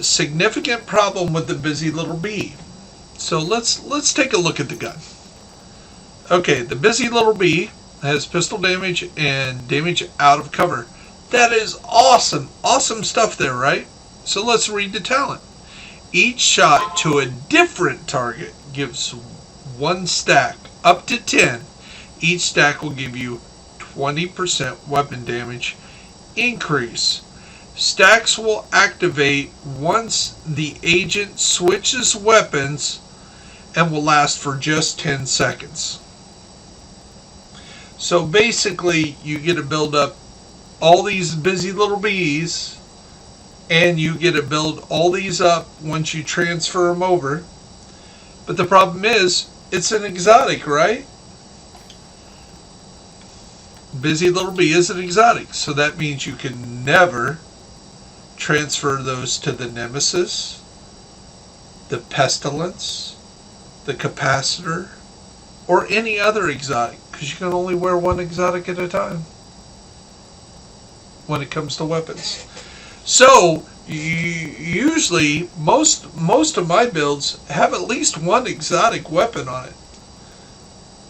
significant problem with the busy little bee. So let's take a look at the gun. Okay, the busy little bee has pistol damage and damage out of cover. That is awesome. Awesome stuff there, right? So let's read the talent. Each shot to a different target gives one stack, up to 10. Each stack will give you 20% weapon damage increase. Stacks will activate once the agent switches weapons and will last for just 10 seconds. So basically, you get to build up all these busy little bees, and you get to build all these up once you transfer them over. But the problem is, it's an exotic, right? Busy little bee is an exotic, so that means you can never transfer those to the Nemesis, the Pestilence, the Capacitor, or any other exotic, because you can only wear one exotic at a time when it comes to weapons. So usually most of my builds have at least one exotic weapon on it,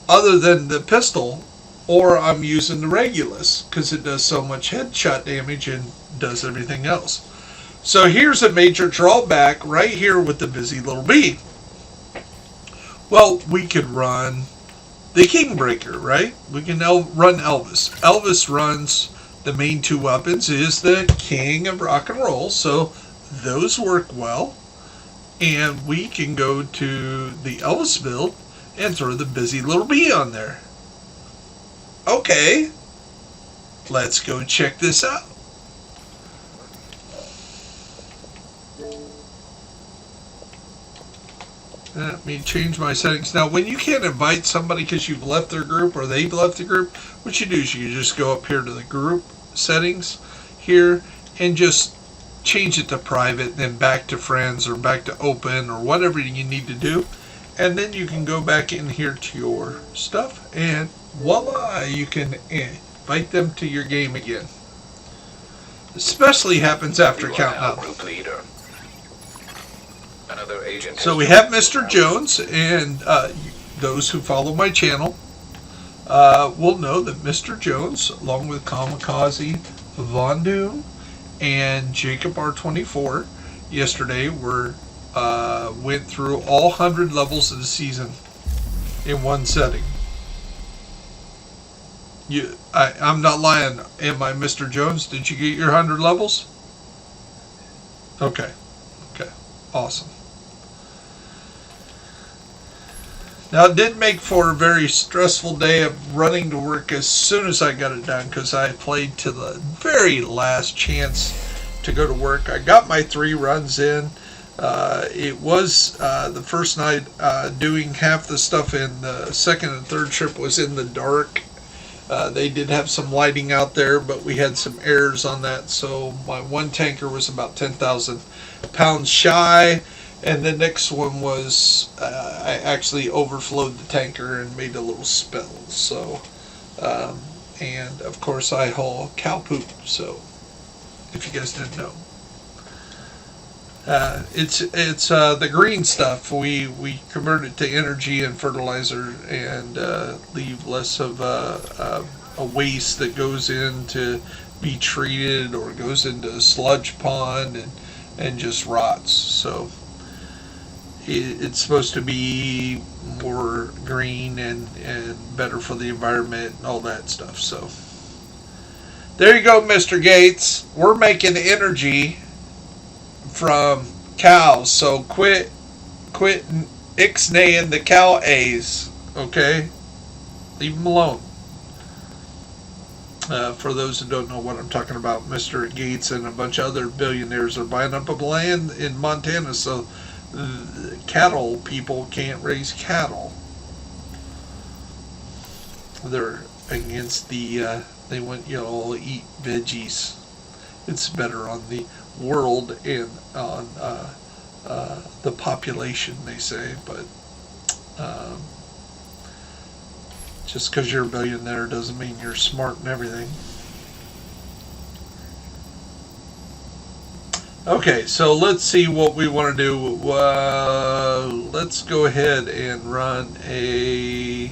other than the pistol, or I'm using the Regulus because it does so much headshot damage and does everything else. So here's a major drawback right here with the busy little bee. Well, we could run the Kingbreaker, right? We can run Elvis. Elvis runs the main two weapons, is the king of rock and roll, so those work well. And we can go to the Elvis build and throw the busy little bee on there. Okay, let's go check this out. Let me change my settings. Now, when you can't invite somebody because you've left their group or they've left the group, what you do is you just go up here to the group settings here and just change it to private, then back to friends or back to open or whatever you need to do. And then you can go back in here to your stuff and voila, you can invite them to your game again. Especially happens after countdown. So we have Mr. Jones, and those who follow my channel will know that Mr. Jones, along with Kamikaze, Von Doom, and Jacob R24, yesterday went through all 100 levels of the season in one setting. I'm not lying, am I, Mr. Jones? Did you get your 100 levels? Okay, awesome. Now, it did make for a very stressful day of running to work as soon as I got it done, because I played to the very last chance to go to work. I got my 3 runs in. It was the first night doing half the stuff in the second and third trip was in the dark. They did have some lighting out there, but we had some errors on that, so my one tanker was about 10,000 pounds shy. And the next one was, I actually overflowed the tanker and made a little spill. So, and of course I haul cow poop, so, if you guys didn't know. It's the green stuff. We convert it to energy and fertilizer and leave less of a waste that goes in to be treated or goes into a sludge pond and just rots. So it's supposed to be more green and better for the environment and all that stuff. So there you go, Mr. Gates. We're making energy from cows, so quit ixnaying the cow A's, okay? Leave them alone. For those who don't know what I'm talking about, Mr. Gates and a bunch of other billionaires are buying up a land in Montana so cattle people can't raise cattle. They're against the they want you all to eat veggies. It's better on the world and on the population, they say, but just because you're a billionaire doesn't mean you're smart and everything. Okay, so let's see what we want to do. Let's go ahead and run a.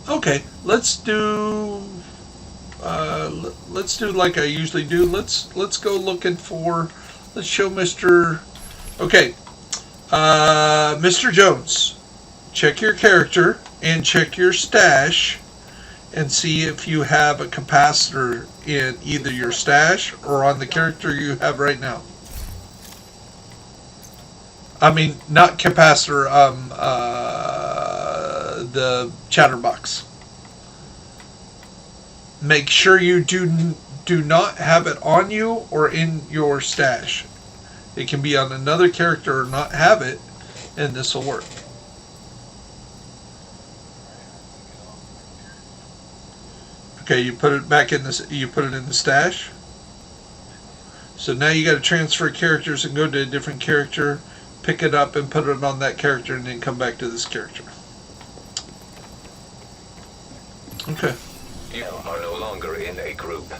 Okay, let's do. Let's do like I usually do. Let's go looking for. Let's show Mr. Okay, Mr. Jones. Check your character and check your stash, and see if you have a capacitor in either your stash or on the character you have right now. I mean, not capacitor, the chatterbox. Make sure you do not have it on you or in your stash. It can be on another character or not have it, and this will work. Okay, you put it back in this. You put it in the stash. So now you got to transfer characters and go to a different character, pick it up and put it on that character, and then come back to this character. Okay. You are no longer in a group.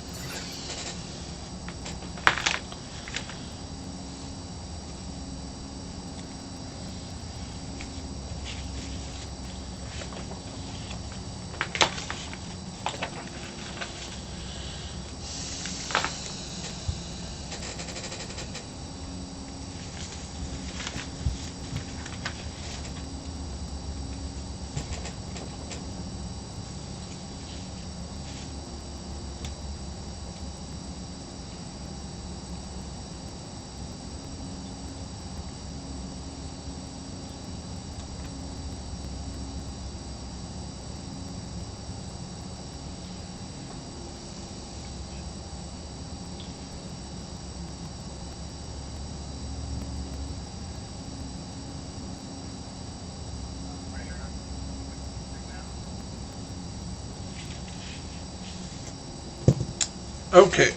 Okay.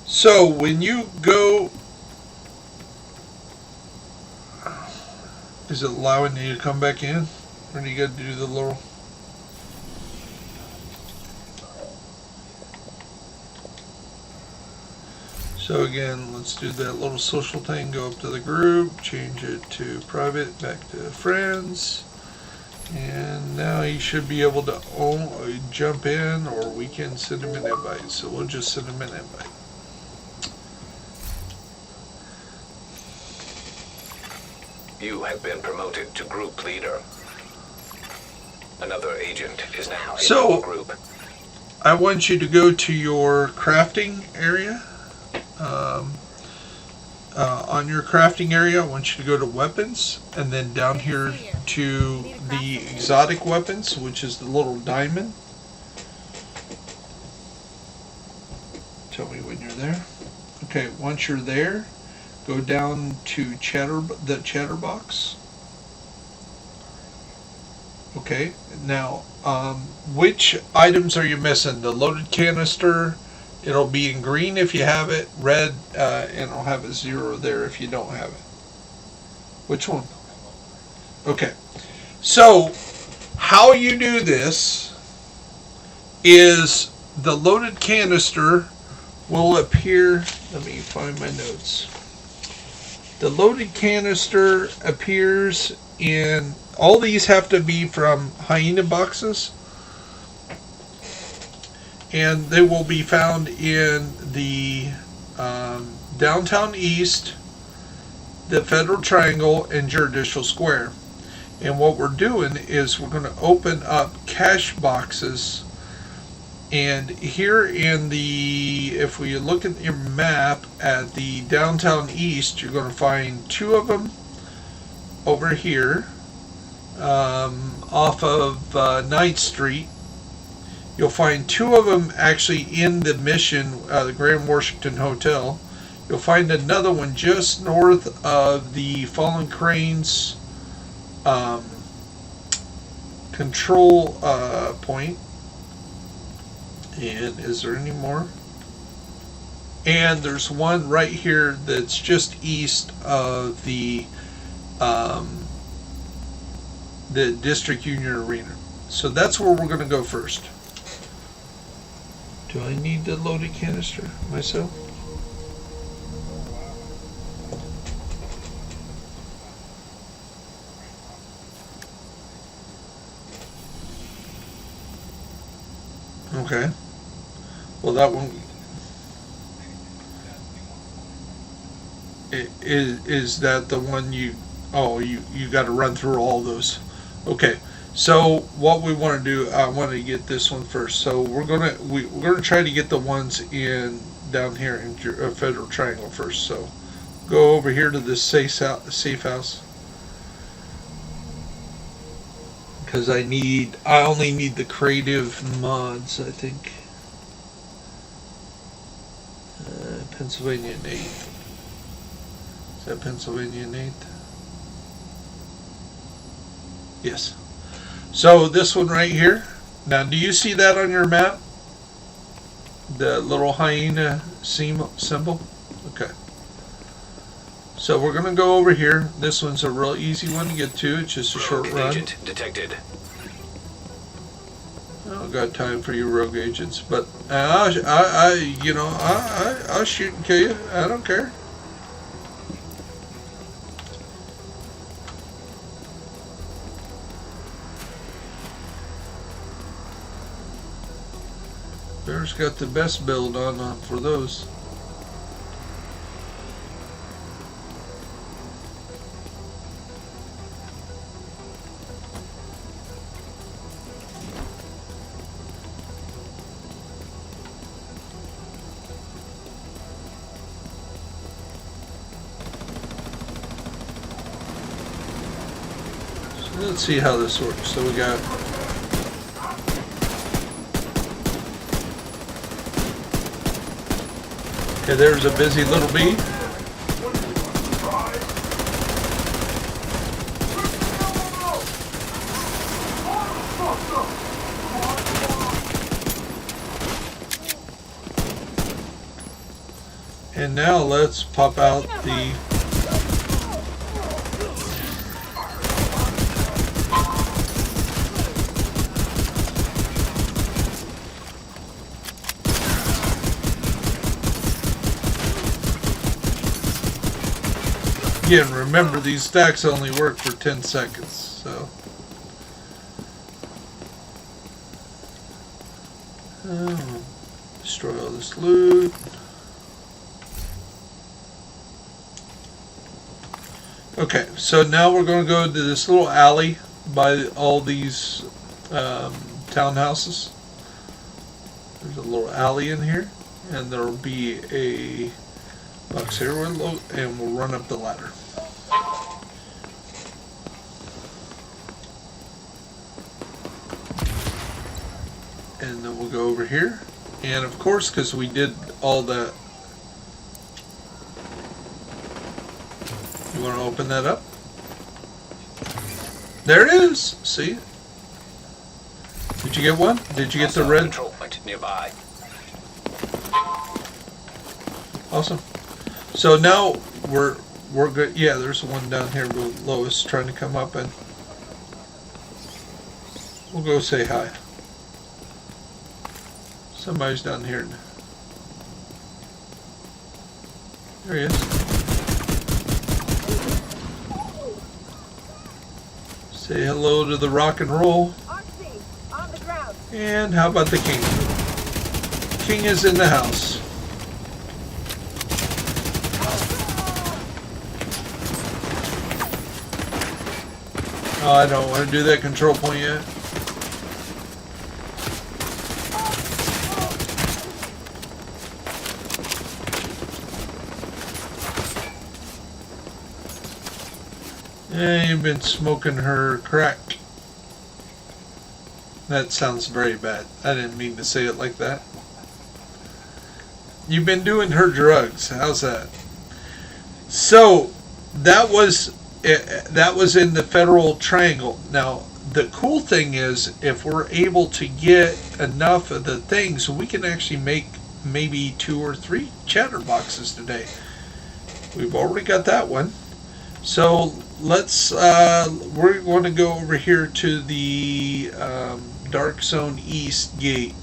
So when you go, is it allowing you to come back in, or do you got to do the little? So again, let's do that little social thing. Go up to the group, change it to private, back to friends. And now you should be able to jump in, or we can send him an invite. So we'll just send him an invite. You have been promoted to group leader. Another agent is now in So, your group. I want you to go to your crafting area. On your crafting area, I want you to go to weapons, and then down here to the exotic weapons, which is the little diamond. Tell me when you're there. Okay, once you're there, go down to the chatterbox. Okay, now which items are you missing? The loaded canister. It'll be in green if you have it, red, and it'll have a 0 there if you don't have it. Which one? Okay. So, how you do this is the loaded canister will appear. Let me find my notes. The loaded canister appears in. All these have to be from hyena boxes. And they will be found in the Downtown East, the Federal Triangle, and Judicial Square. And what we're doing is we're going to open up cash boxes. And here in the, if we look at your map at the Downtown East, you're going to find 2 of them over here off of 9th Street. You'll find 2 of them actually in the Mission, the Grand Washington Hotel. You'll find another one just north of the Fallen Cranes control point. And is there any more? And there's one right here that's just east of the District Union Arena. So that's where we're going to go first. Do I need the loaded canister myself? Okay. Well, that one is that the one you? Oh, you got to run through all those. Okay. So what we want to do, I want to get this one first. So we're gonna try to get the ones in down here in Federal Triangle first. So go over here to this safe house because I only need the creative mods, I think. Pennsylvania Nate. Is that Pennsylvania Nate? Yes. So this one right here. Now, do you see that on your map? The little hyena symbol? Okay. So we're going to go over here. This one's a real easy one to get to. It's just a short run. Agent detected. I don't got time for you rogue agents, but I'll shoot and kill you. I don't care. Bear's got the best build on for those. So let's see how this works. So we got okay, there's a busy little bee. And now let's pop out the again, remember these stacks only work for 10 seconds, so destroy all this loot. Okay, so now we're going to go to this little alley by all these townhouses. There's a little alley in here, and there will be a box here, and we'll run up the ladder. And then we'll go over here, and of course, because we did all that, you want to open that up? There it is. See? Did you get one? Did you get the red? Control point nearby. Awesome. So now we're good. Yeah, there's one down here with Lois trying to come up, and we'll go say hi. Somebody's down here. There he is. Say hello to the rock and roll. On the ground. And how about the king? King is in the house. Oh, I don't want to do that control point yet. Yeah, you've been smoking her crack. That sounds very bad. I didn't mean to say it like that. You've been doing her drugs. How's that? So that was in the Federal Triangle. Now the cool thing is, if we're able to get enough of the things, we can actually make maybe 2 or 3 chatterboxes today. We've already got that one. So let's we're going to go over here to the Dark Zone East gate.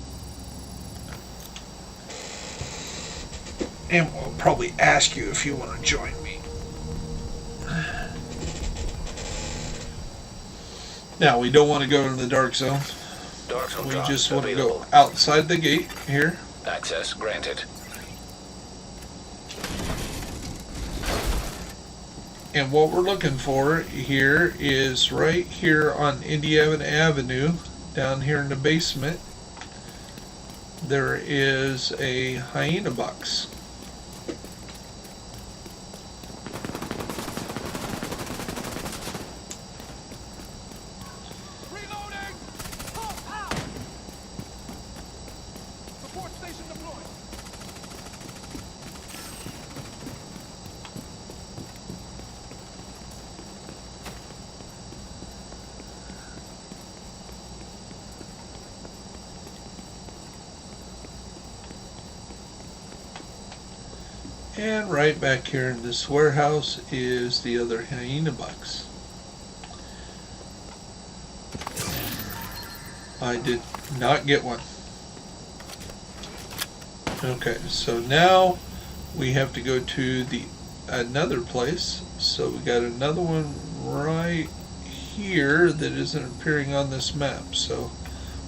And we'll probably ask you if you want to join me. Now, we don't want to go to the dark zone. Dark zone We drop just want to available. go outside the gate here. Access granted. And what we're looking for here is right here on Indiana Avenue, down here in the basement, there is a hyena box. Reloading! Oh, ow! Support station deployed. And right back here in this warehouse is the other hyena box. I did not get one. Okay, so now we have to go to the another place. So we got another one right here that isn't appearing on this map. So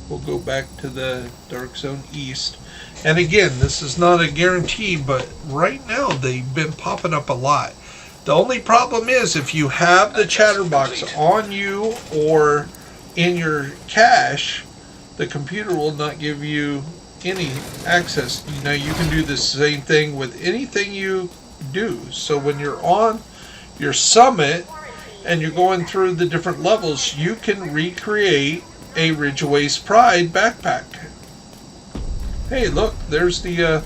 we'll go back to the Dark Zone East. And again, this is not a guarantee, but right now they've been popping up a lot. The only problem is if you have the chatterbox on you or in your cache, the computer will not give you any access. You know, you can do the same thing with anything you do. So when you're on your summit and you're going through the different levels, you can recreate a Ridgeway's Pride backpack. Hey, look, there's the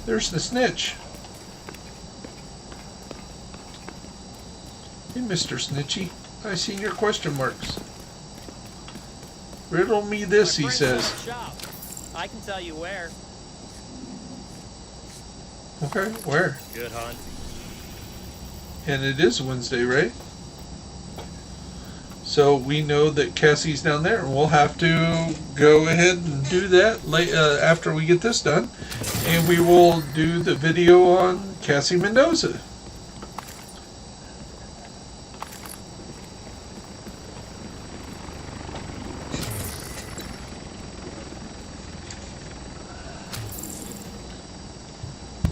snitch. Hey, Mr. Snitchy, I seen your question marks. Riddle me this, he says. Shop. I can tell you where. Okay, where? Good hunt. And it is Wednesday, right? So we know that Cassie's down there, and we'll have to go ahead and do that after we get this done. And we will do the video on Cassie Mendoza.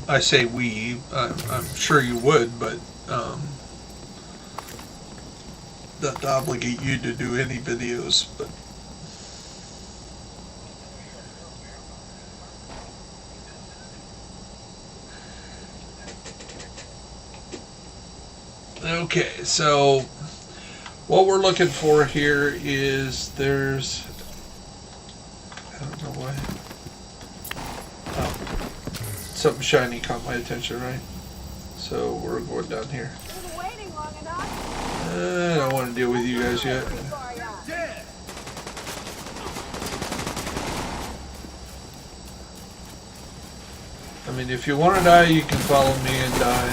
I say we, I'm sure you would, but not to obligate you to do any videos, but okay, so what we're looking for here is there's, I don't know why, something shiny caught my attention, right? So we're going down here. Been waiting long enough. I don't want to deal with you guys yet. Dead! I mean, if you want to die, you can follow me and die.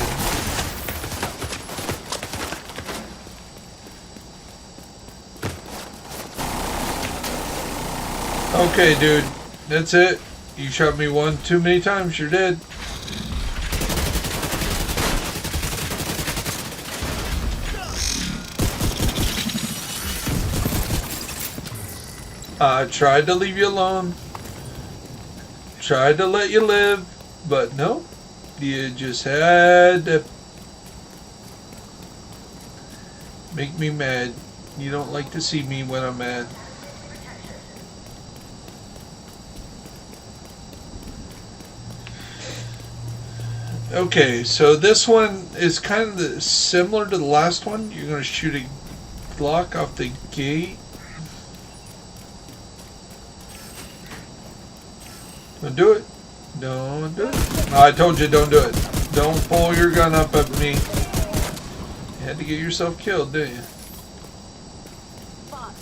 Okay, dude. That's it. You shot me one too many times. You're dead. I tried to leave you alone. Tried to let you live. But no. You just had to make me mad. You don't like to see me when I'm mad. Okay, so this one is kind of similar to the last one. You're going to shoot a Glock off the gate. Don't do it. Don't do it. I told you don't do it. Don't pull your gun up at me. You had to get yourself killed, didn't you? Fuck.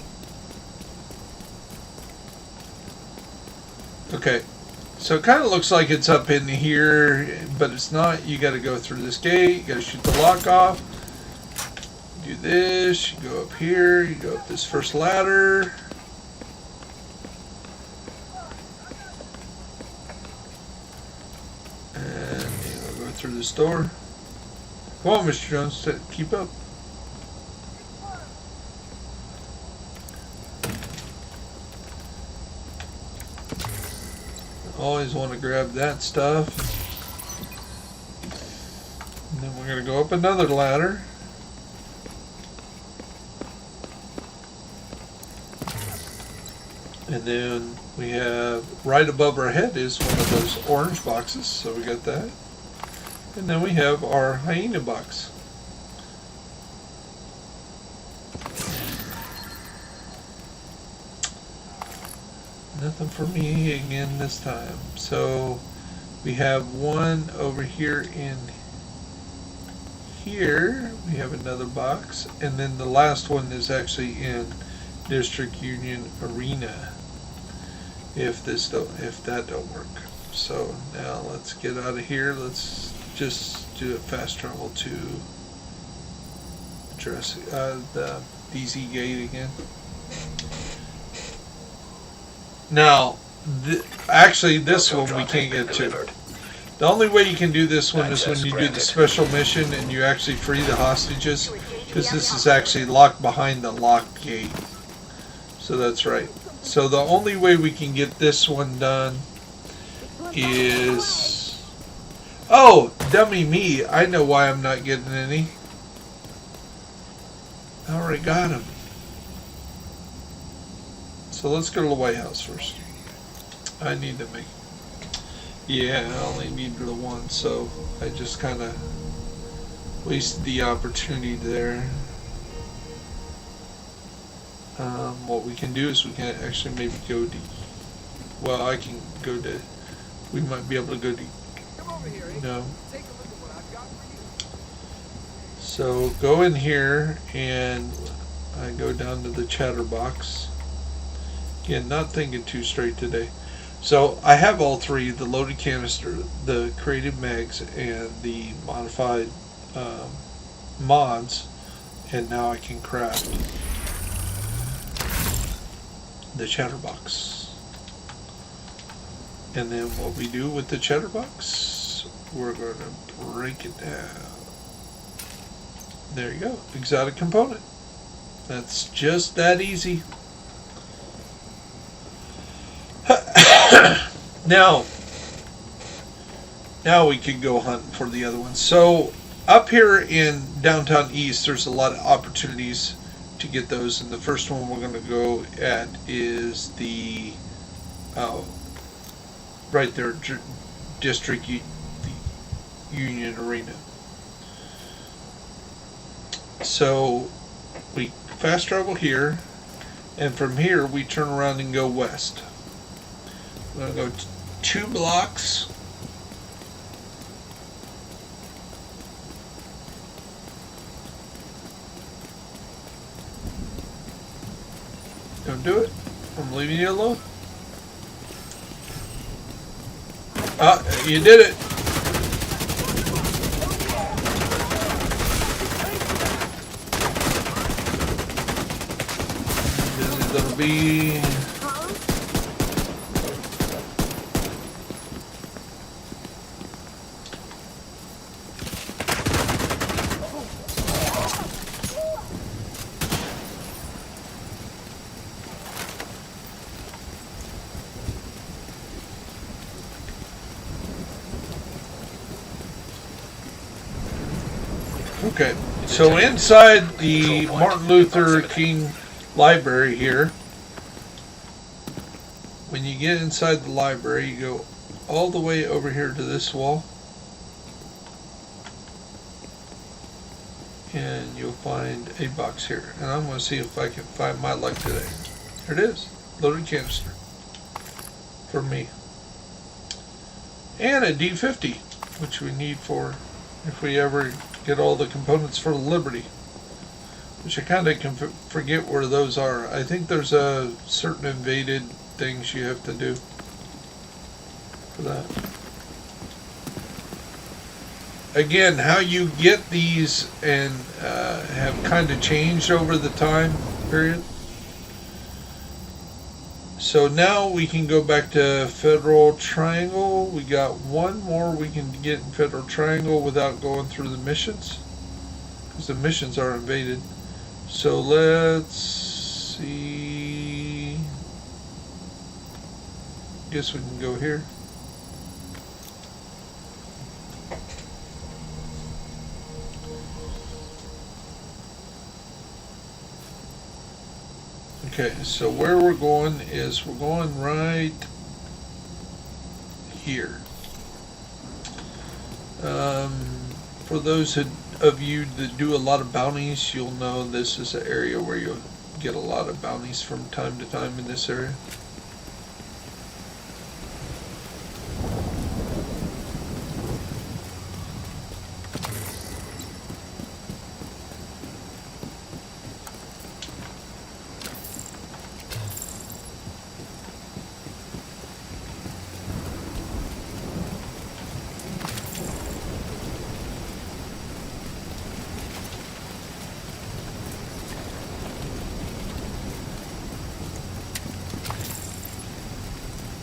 Okay. So it kind of looks like it's up in here, but it's not. You got to go through this gate. You got to shoot the lock off. Do this. You go up here. You go up this first ladder. And you the store. Come on, Mr. Jones, keep up. Always want to grab that stuff. And then we're going to go up another ladder. And then we have, right above our head is one of those orange boxes, so we got that. And then we have our hyena box. Nothing for me again this time. So we have one over here in here. We have another box. And then the last one is actually in District Union Arena. If that don't work. So now let's get out of here. Let's just do a fast travel to the DZ gate again. Now, actually this one we can't get to. The only way you can do this one is when you do the special mission and you actually free the hostages, because this is actually locked behind the locked gate. So that's right. So the only way we can get this one done is... Oh, dummy me. I know why I'm not getting any. I already got them. So let's go to the White House first. I need to make... Yeah, I only need the one, so I just kind of wasted the opportunity there. What we can do is we can actually maybe go to... Well, I can go to... We might be able to go to... Come over here, No. Take a look at what I've got for you. So go in here and I go down to the chatterbox. Again, not thinking too straight today. So I have all three, the loaded canister, the created mags, and the modified mods, and now I can craft the chatterbox. And then what we do with the chatterbox, we're going to break it down. There you go, exotic component. That's just that easy. Now we can go hunting for the other ones. So up here in downtown East, there's a lot of opportunities to get those, and the first one we're going to go at is the right there, District Union Arena. So we fast travel here, and from here we turn around and go west. We're going to go 2 blocks. Don't do it. I'm leaving you alone. Ah, you did it. This is going to be... Okay, so inside the Martin Luther King Library here, when you get inside the library, you go all the way over here to this wall, and you'll find a box here. And I'm going to see if I can find my luck today. Here it is, loaded canister for me, and a D50, which we need for if we ever get all the components for Liberty, which I kind of can forget where those are. I think there's a certain invaded things you have to do for that. Again, how you get these and have kind of changed over the time period. So now we can go back to Federal Triangle. We got one more we can get in Federal Triangle without going through the missions, because the missions are invaded. So let's see. Guess we can go here. Okay, so where we're going is we're going right here. For those of you that do a lot of bounties, you'll know this is an area where you'll get a lot of bounties from time to time in this area.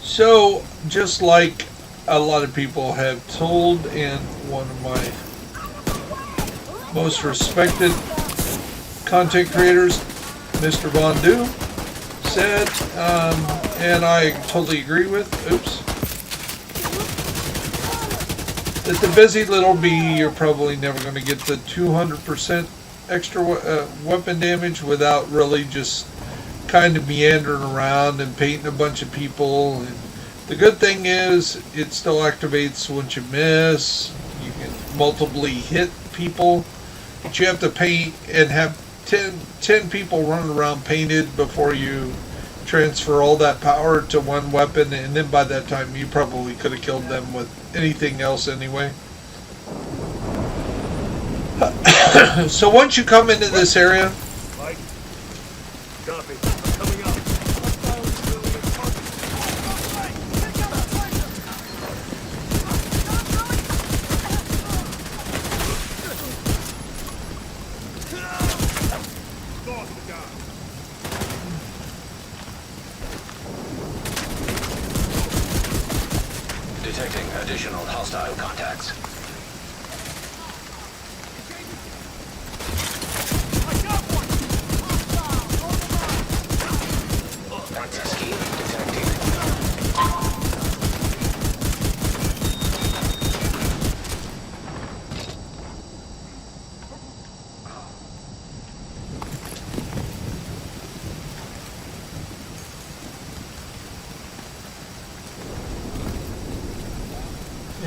So, just like a lot of people have told, and one of my most respected content creators, Mr. Von Du, said, and I totally agree with, that the busy little bee, you're probably never going to get the 200% extra weapon damage without really just kind of meandering around and painting a bunch of people. And the good thing is it still activates once you miss. You can multiply hit people, but you have to paint and have 10 people running around painted before you transfer all that power to one weapon, and then by that time you probably could have killed them with anything else anyway. So once you come into this area, Mike. Copy. I'm coming up. Lost the guy. Detecting additional hostile contacts. Scheme detected.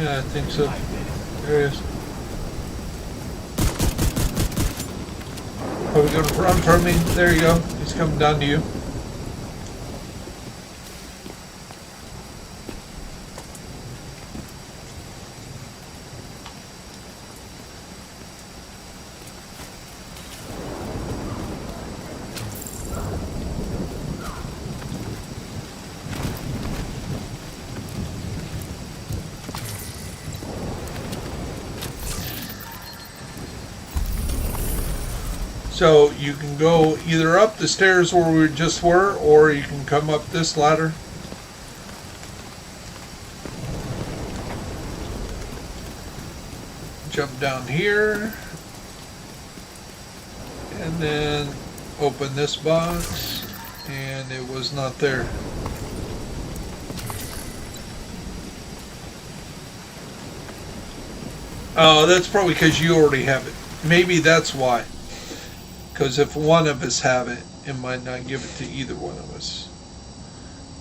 yeah, I think so. There he is. Are we going to run from him? There you go. He's coming down to you. So you can go either up the stairs where we just were, or you can come up this ladder. Jump down here. And then open this box. And it was not there. Oh, that's probably because you already have it. Maybe that's why. Because if one of us have it, it might not give it to either one of us.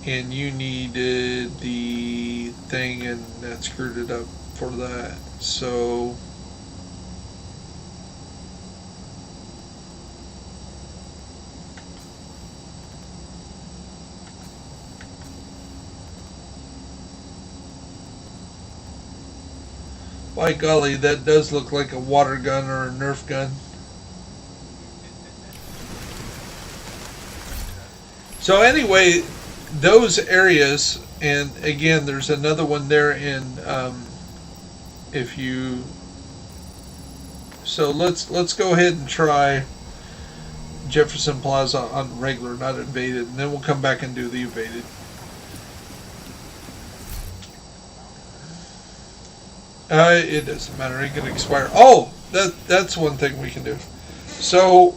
And you needed the thing, and that screwed it up for that. So by golly, that does look like a water gun or a Nerf gun. So anyway, those areas, and again, there's another one there in, if you, so let's go ahead and try Jefferson Plaza on regular, not invaded, and then we'll come back and do the invaded. It doesn't matter. It can expire. Oh, that's one thing we can do. So,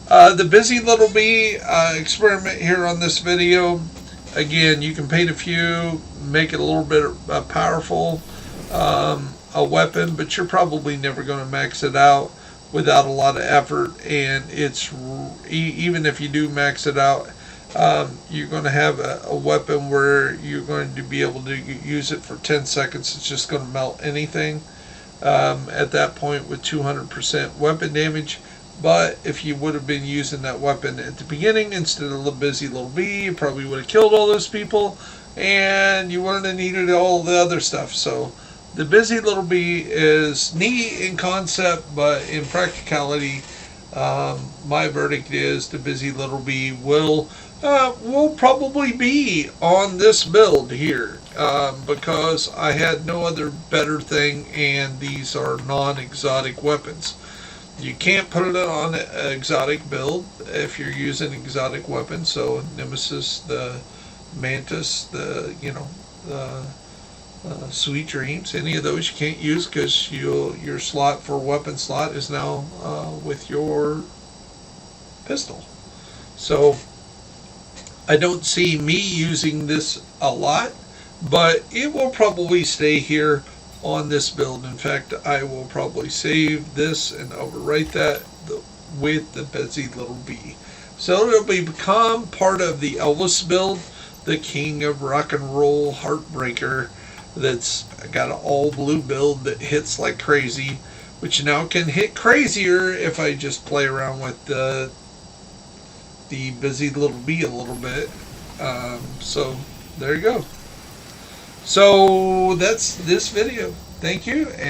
the Busy Little Bee experiment here on this video. Again, you can paint a few, make it a little bit powerful, a weapon, but you're probably never going to max it out without a lot of effort. And it's even if you do max it out, you're going to have a weapon where you're going to be able to use it for 10 seconds. It's just going to melt anything at that point with 200% weapon damage. But if you would have been using that weapon at the beginning instead of the Busy Little Bee, you probably would have killed all those people, and you wouldn't have needed all the other stuff. So the Busy Little Bee is neat in concept, but in practicality, my verdict is the Busy Little Bee will probably be on this build here, because I had no other better thing, and these are non-exotic weapons. You can't put it on an exotic build if you're using exotic weapons. So Nemesis, the Mantis, the Sweet Dreams, any of those you can't use because your slot for weapon slot is now with your pistol. So I don't see me using this a lot, but it will probably stay here on this build. In fact, I will probably save this and overwrite that with the Busy Little Bee. So it'll become part of the Elvis build, the King of Rock and Roll Heartbreaker, that's got an all blue build that hits like crazy, which now can hit crazier if I just play around with the Busy Little Bee a little bit. So there you go. So that's this video. Thank you, and